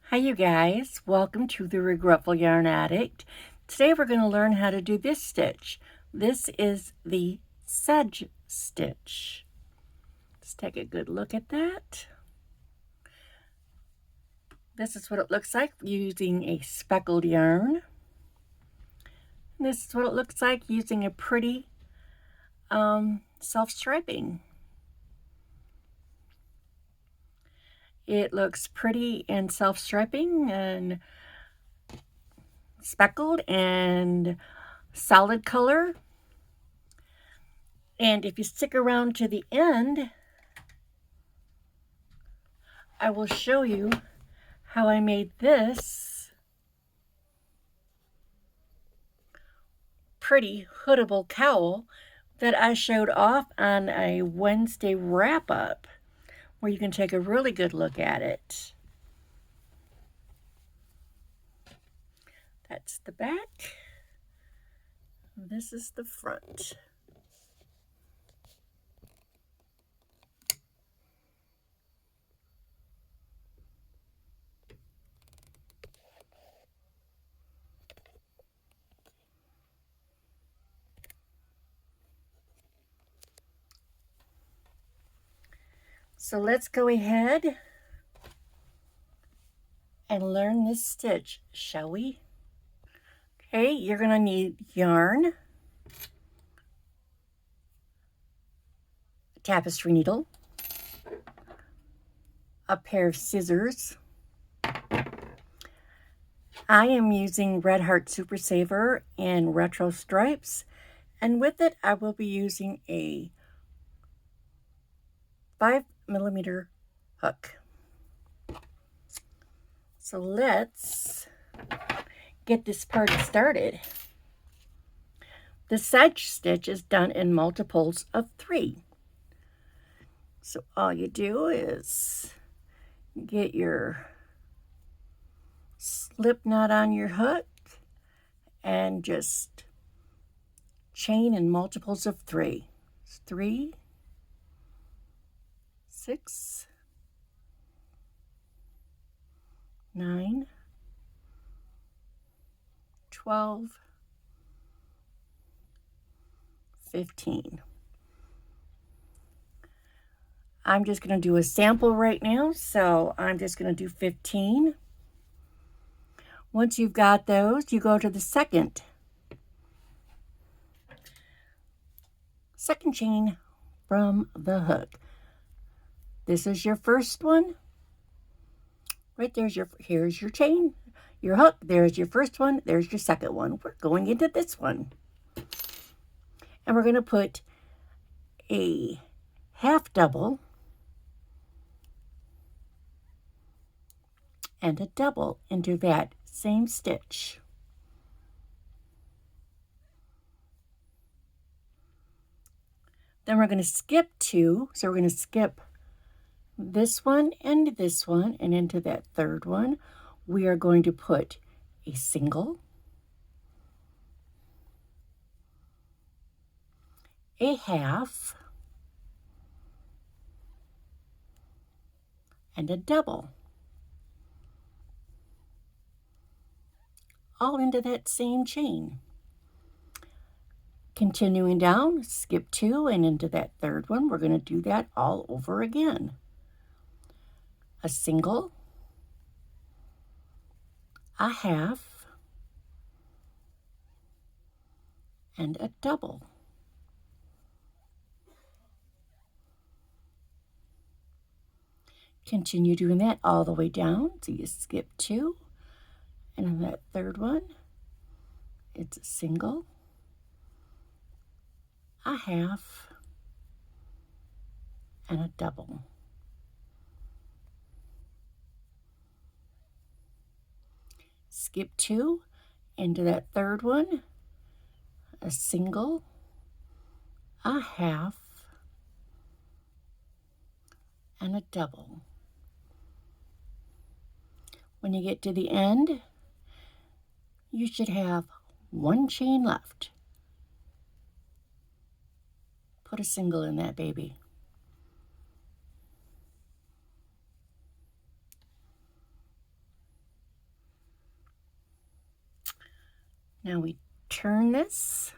Hi you guys, welcome to the Regretful Yarn Addict. Today we're going to learn how to do this stitch. This is the Sedge Stitch. Let's take a good look at that. This is what it looks like using a speckled yarn. This is what it looks like using a pretty self-striping. It looks pretty and self-striping and speckled and solid color. And if you stick around to the end, I will show you how I made this pretty hoodable cowl that I showed off on a Wednesday wrap-up, where you can take a really good look at it. That's the back. This is the front. So let's go ahead and learn this stitch, shall we? Okay, you're going to need yarn, a tapestry needle, a pair of scissors. I am using Red Heart Super Saver in Retro Stripes, and with it I will be using a 5mm hook. So let's get this party started. The sedge stitch is done in multiples of 3. So all you do is get your slip knot on your hook and just chain in multiples of 3. 3, 6, 9, 12, 15. I'm just going to do a sample right now, so I'm just going to do 15. Once you've got those, you go to the second chain from the hook. This is your first one. Right there's here's your chain, your hook. There's your first one. There's your second one. We're going into this one. And we're going to put a half double and a double into that same stitch. Then we're going to skip 2. So we're going to skip this one, and into that third one, we are going to put a single, a half, and a double, all into that same chain. Continuing down, skip 2 and into that third one, we're going to do that all over again. A single, a half, and a double. Continue doing that all the way down. So you skip 2, and in that third one, it's a single, a half, and a double. Skip 2 into that third one, a single, a half, and a double. When you get to the end, you should have 1 chain left. Put a single in that baby. Now we turn this,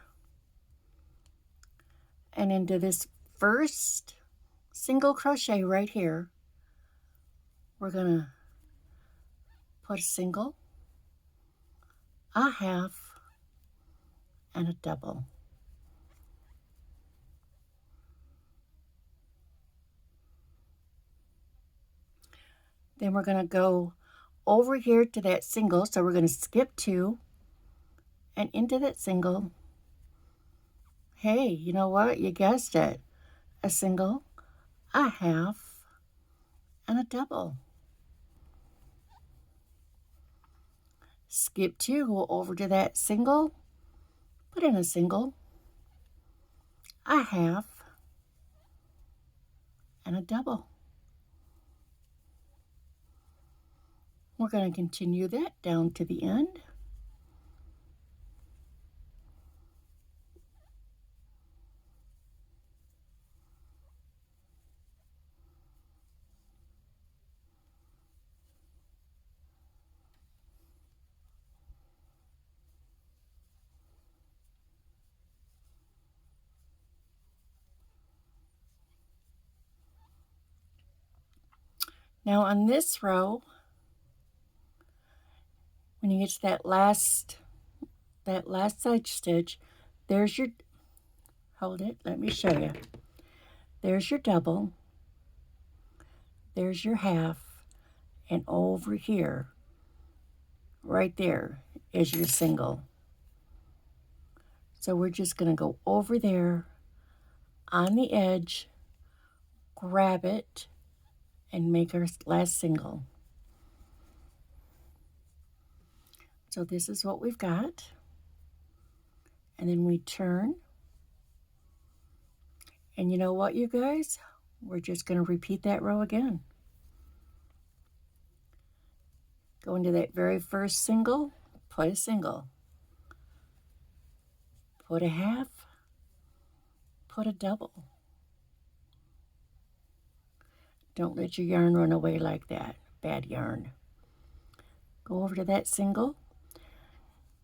and into this first single crochet right here, we're gonna put a single, a half, and a double. Then we're gonna go over here to that single, so we're gonna skip 2 and into that single. Hey, you know what? You guessed it. A single, a half, and a double. Skip 2, go over to that single, put in a single, a half, and a double. We're going to continue that down to the end. Now on this row, when you get to that last side stitch, there's your, hold it, let me show you. There's your double, there's your half, and over here, right there, is your single. So we're just going to go over there on the edge, grab it, and make our last single. So this is what we've got. And then we turn. And you know what, you guys? We're just going to repeat that row again. Go into that very first single, put a single, put a half, put a double. Don't let your yarn run away like that. Bad yarn. Go over to that single.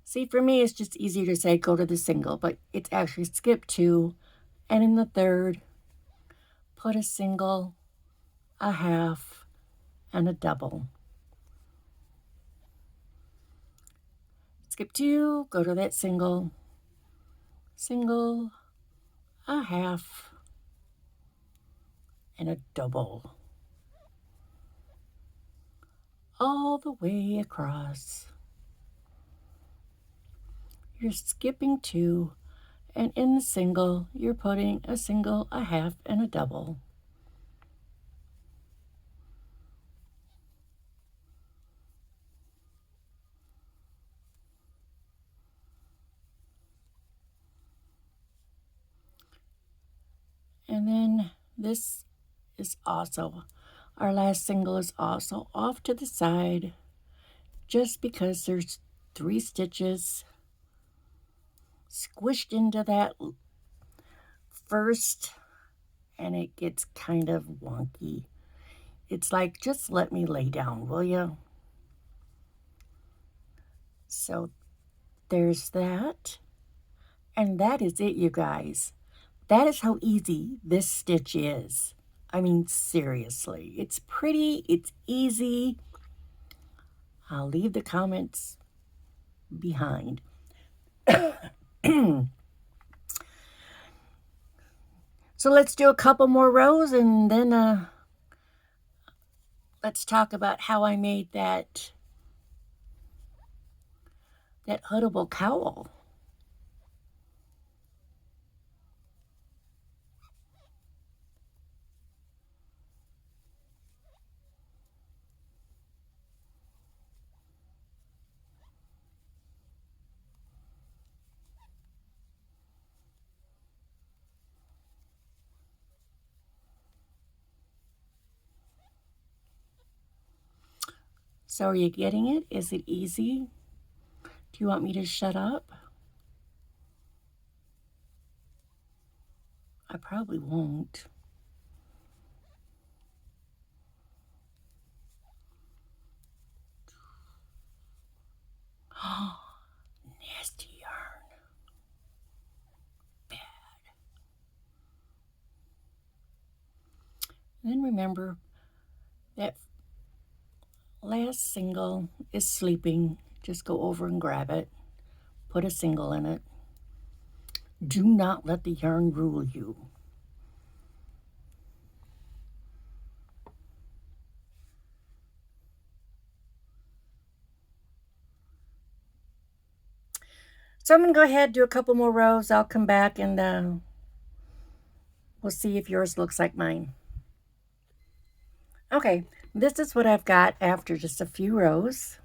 See, for me, it's just easier to say go to the single, but it's actually skip 2, and in the third, put a single, a half, and a double. Skip 2, go to that single, single, a half, and a double. All the way across. You're skipping 2, and in the single, you're putting a single, a half, and a double. And then this is also, our last single is also off to the side, just because there's 3 stitches squished into that first, and it gets kind of wonky. It's like, just let me lay down, will you? So there's that. And that is it, you guys. That is how easy this stitch is. I mean, seriously. It's pretty, it's easy. I'll leave the comments behind. So let's do a couple more rows, and then let's talk about how I made that hoodable cowl. So are you getting it? Is it easy? Do you want me to shut up? I probably won't. Nasty. And remember that last single is sleeping. Just go over and grab it. Put a single in it. Do not let the yarn rule you. So I'm going to go ahead and do a couple more rows. I'll come back and we'll see if yours looks like mine. Okay, this is what I've got after just a few rows.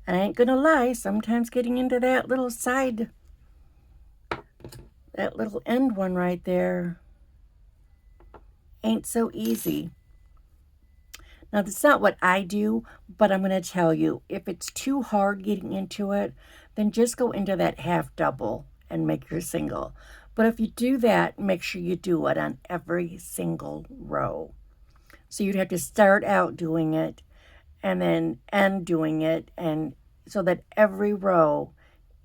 And I ain't going to lie, sometimes getting into that little side, that little end one right there ain't so easy. Now, that's not what I do, but I'm going to tell you, if it's too hard getting into it, then just go into that half double and make your single. But if you do that, make sure you do it on every single row. So you'd have to start out doing it and then end doing it, and so that every row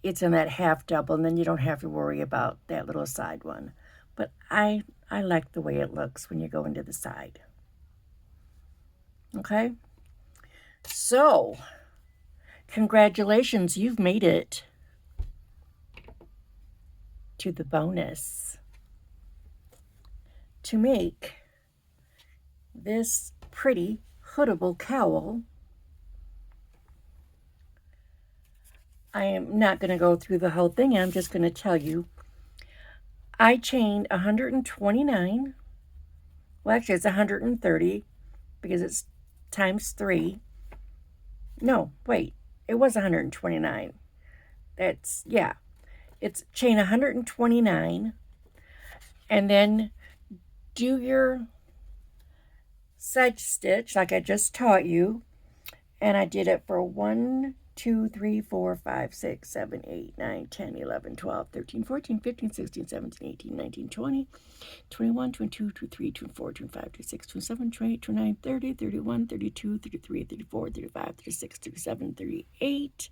it's in that half double, and then you don't have to worry about that little side one. But I like the way it looks when you go into the side. Okay, so congratulations, you've made it to the bonus to make this pretty hoodable cowl. I am not going to go through the whole thing. I'm just going to tell you. I chained 129. Well, actually, it's 130 because it's times 3. No, wait. It was 129. That's, yeah. It's chain 129. And then do your sedge stitch like I just taught you. And I did it for 1, 2, 3, 4, 5, 6, 7, 8, 9, 10, 11, 12, 13, 14, 15, 16, 17, 18, 19, 20, 21, 22, 23, 24, 25, 26, 27, 28, 29, 30, 31, 32, 33, 34, 35, 36, 37, 38,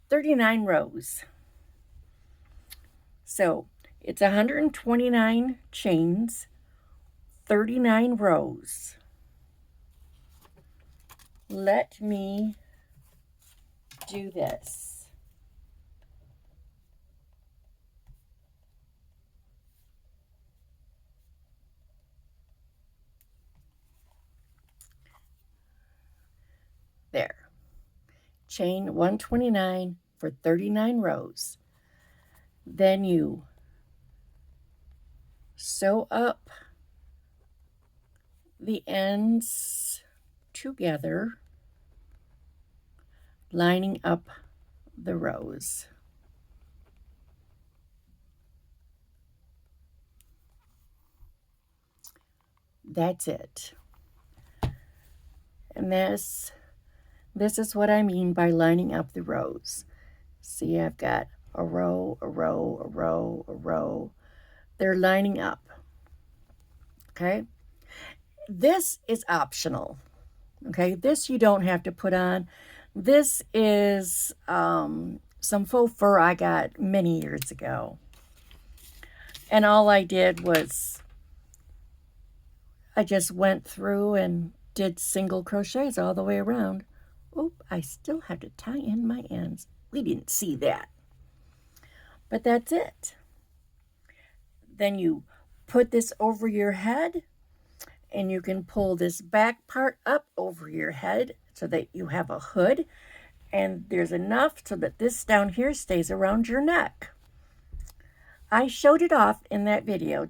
39 rows. So it's 129 chains, 39 rows. Let me do this. There. Chain 129 for 39 rows. Then you sew up the ends together, lining up the rows. That's it. And this is what I mean by lining up the rows. See, I've got a row, a row, a row, a row. They're lining up. Okay? This is optional. Okay? This you don't have to put on. This is some faux fur I got many years ago. And all I did was I just went through and did single crochets all the way around. Oop, I still have to tie in my ends. We didn't see that. But that's it. Then you put this over your head, and you can pull this back part up over your head so that you have a hood, and there's enough so that this down here stays around your neck. I showed it off in that video.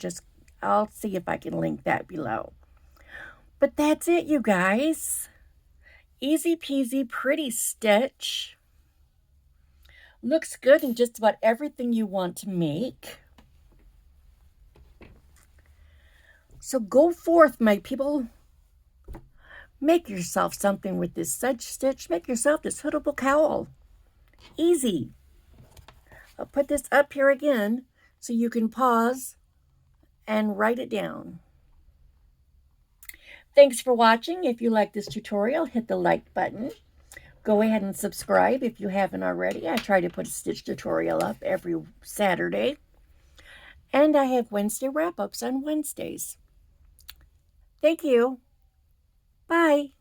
I'll see if I can link that below. But that's it, you guys. Easy peasy, pretty stitch. Looks good in just about everything you want to make. So go forth, my people. Make yourself something with this sedge stitch. Make yourself this hoodable cowl. Easy. I'll put this up here again so you can pause and write it down. Thanks for watching. If you like this tutorial, hit the like button. Go ahead and subscribe if you haven't already. I try to put a stitch tutorial up every Saturday. And I have Wednesday wrap-ups on Wednesdays. Thank you. Bye.